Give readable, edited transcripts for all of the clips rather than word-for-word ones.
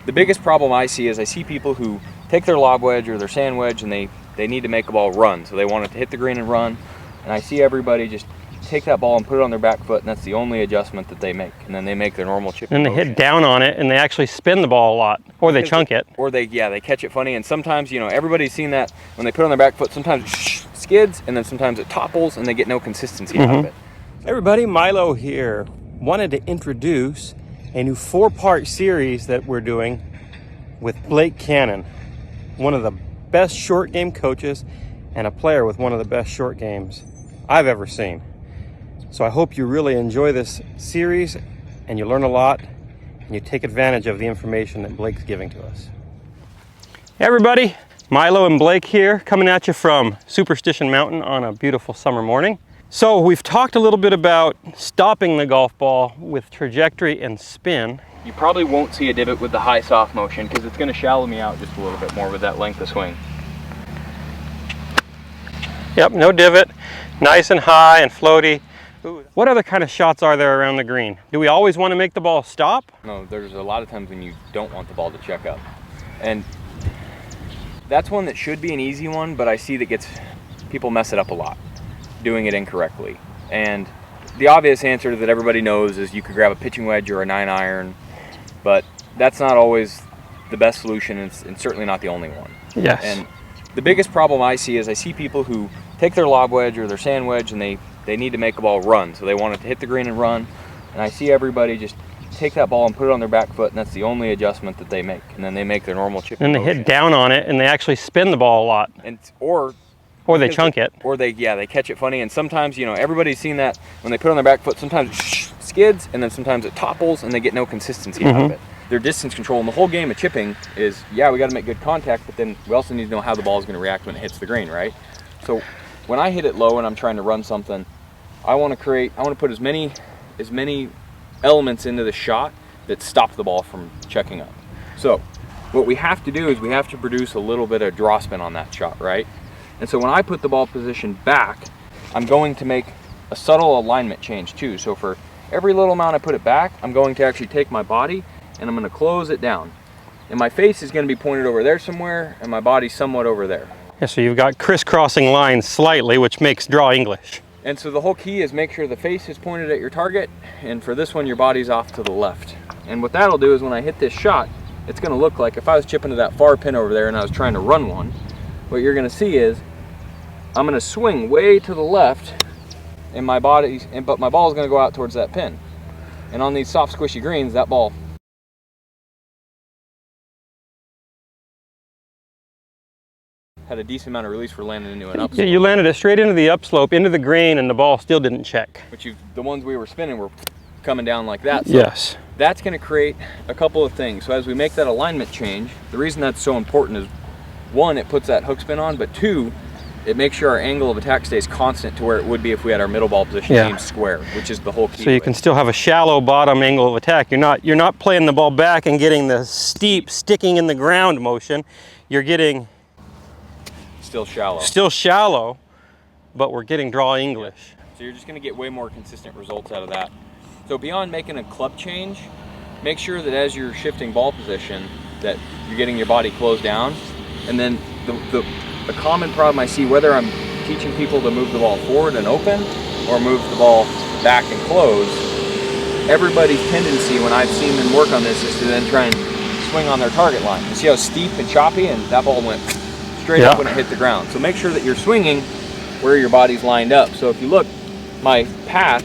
The biggest problem I see is I see people who take their lob wedge or their sand wedge and they need to make a ball run. So they want it to hit the green and run. And I see everybody just take that ball and put it on their back foot, and that's the only adjustment that they make. And then they make their normal chipping And they motion. hit down on it and they actually spin the ball a lot, or they chunk it. Or they catch it funny. And sometimes, everybody's seen that when they put it on their back foot, sometimes it skids and then sometimes it topples and they get no consistency out of it. Hey everybody, Milo here. Wanted to introduce a new 4-part series that we're doing with Blake Cannon, one of the best short game coaches and a player with one of the best short games I've ever seen. So I hope you really enjoy this series and you learn a lot and you take advantage of the information that Blake's giving to us. Hey everybody, Milo and Blake here, coming at you from Superstition Mountain on a beautiful summer morning. So we've talked a little bit about stopping the golf ball with trajectory and spin. You probably won't see a divot with the high soft motion because it's going to shallow me out just a little bit more with that length of swing. Yep, no divot, nice and high and floaty. Ooh. What other kind of shots are there around the green? Do we always want to make the ball stop? No, there's a lot of times when you don't want the ball to check up. And that's one that should be an easy one, but I see that people mess it up a lot, doing it incorrectly. And the obvious answer that everybody knows is you could grab a pitching wedge or a 9-iron, but that's not always the best solution, and certainly not the only one. Yes. And the biggest problem I see is I see people who take their lob wedge or their sand wedge and they need to make a ball run. So they want it to hit the green and run. And I see everybody just take that ball and put it on their back foot, and that's the only adjustment that they make. And then they make their normal chipping And they motion. hit down on it and they actually spin the ball a lot. And or they chunk it. Or they catch it funny. And sometimes, everybody's seen that when they put it on their back foot, sometimes it skids and then sometimes it topples and they get no consistency out of it. Their distance control and the whole game of chipping is, we got to make good contact, but then we also need to know how the ball is going to react when it hits the green, right? So when I hit it low and I'm trying to run something, I want to put as many elements into the shot that stop the ball from checking up. So what we have to do is we have to produce a little bit of draw spin on that shot, right? And so when I put the ball position back, I'm going to make a subtle alignment change too. So for every little amount I put it back, I'm going to actually take my body and I'm going to close it down. And my face is going to be pointed over there somewhere and my body's somewhat over there. Yeah, so you've got crisscrossing lines slightly, which makes draw English. And so the whole key is make sure the face is pointed at your target, and for this one your body's off to the left. And what that'll do is when I hit this shot, it's going to look like if I was chipping to that far pin over there and I was trying to run one, what you're going to see is I'm going to swing way to the left, and but my ball is going to go out towards that pin. And on these soft squishy greens, that ball had a decent amount of release for landing into an upslope. Yeah, you landed it straight into the upslope, into the green, and the ball still didn't check. But the ones we were spinning were coming down like that. So yes. That's going to create a couple of things. So as we make that alignment change, the reason that's so important is, one, it puts that hook spin on, but two, it makes sure our angle of attack stays constant to where it would be if we had our middle ball position aimed square, which is the whole key. So you can still have a shallow bottom angle of attack. You're not playing the ball back and getting the steep sticking in the ground motion. You're getting still shallow, but we're getting draw English. So you're just going to get way more consistent results out of that. So beyond making a club change, make sure that as you're shifting ball position that you're getting your body closed down. And then the common problem I see, whether I'm teaching people to move the ball forward and open or move the ball back and close, everybody's tendency when I've seen them work on this is to then try and swing on their target line. You see how steep and choppy, and that ball went straight up when it hit the ground. So make sure that you're swinging where your body's lined up. So if you look, my path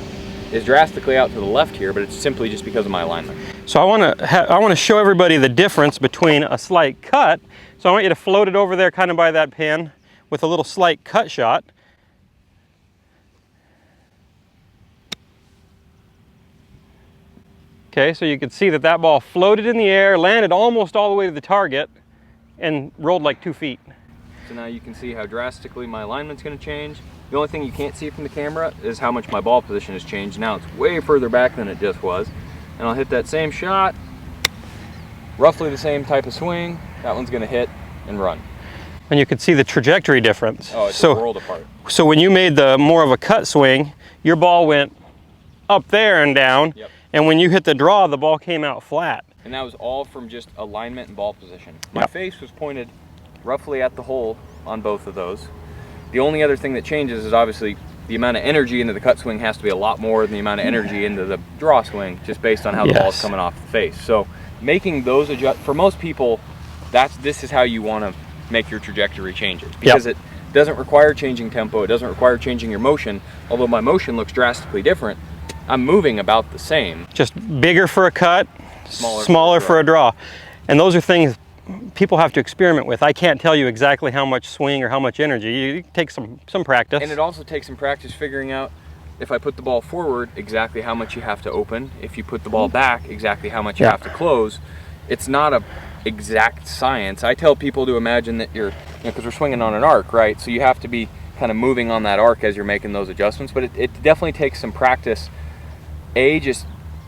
is drastically out to the left here, but it's simply just because of my alignment. So I want to show everybody the difference between a slight cut. So I want you to float it over there kind of by that pin with a little slight cut shot. Okay, so you can see that that ball floated in the air, landed almost all the way to the target, and rolled like 2 feet. So now you can see how drastically my alignment's going to change. The only thing you can't see from the camera is how much my ball position has changed. Now it's way further back than it just was. And I'll hit that same shot, roughly the same type of swing. That one's going to hit and run. And you can see the trajectory difference. Oh, it's a world apart. So when you made the more of a cut swing, your ball went up there and down. Yep. And when you hit the draw, the ball came out flat. And that was all from just alignment and ball position. My Yep. face was pointed roughly at the hole on both of those. The only other thing that changes is obviously the amount of energy into the cut swing has to be a lot more than the amount of energy into the draw swing, just based on how the ball's coming off the face. So making those for most people, this is how you want to make your trajectory changes, because it doesn't require changing tempo, it doesn't require changing your motion. Although my motion looks drastically different, I'm moving about the same. Just bigger for a cut, smaller for a draw. And those are things people have to experiment with. I can't tell you exactly how much swing or how much energy. You take some practice. And it also takes some practice figuring out, if I put the ball forward, exactly how much you have to open. If you put the ball back, exactly how much you have to close. It's not a exact science. I tell people to imagine that you're, because we're swinging on an arc, right? So you have to be kind of moving on that arc as you're making those adjustments. But it definitely takes some practice. Just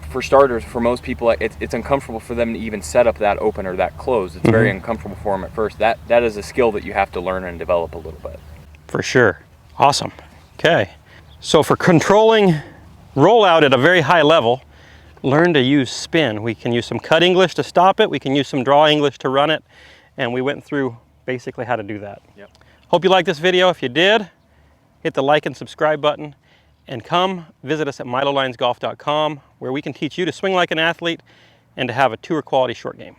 for starters, for most people, it's uncomfortable for them to even set up that open or that close. It's very uncomfortable for them at first. That is a skill that you have to learn and develop a little bit. For sure. Awesome. Okay. So for controlling rollout at a very high level, learn to use spin. We can use some cut English to stop it. We can use some draw English to run it. And we went through basically how to do that. Yep. Hope you liked this video. If you did, hit the like and subscribe button. And come visit us at milolinesgolf.com, where we can teach you to swing like an athlete and to have a tour quality short game.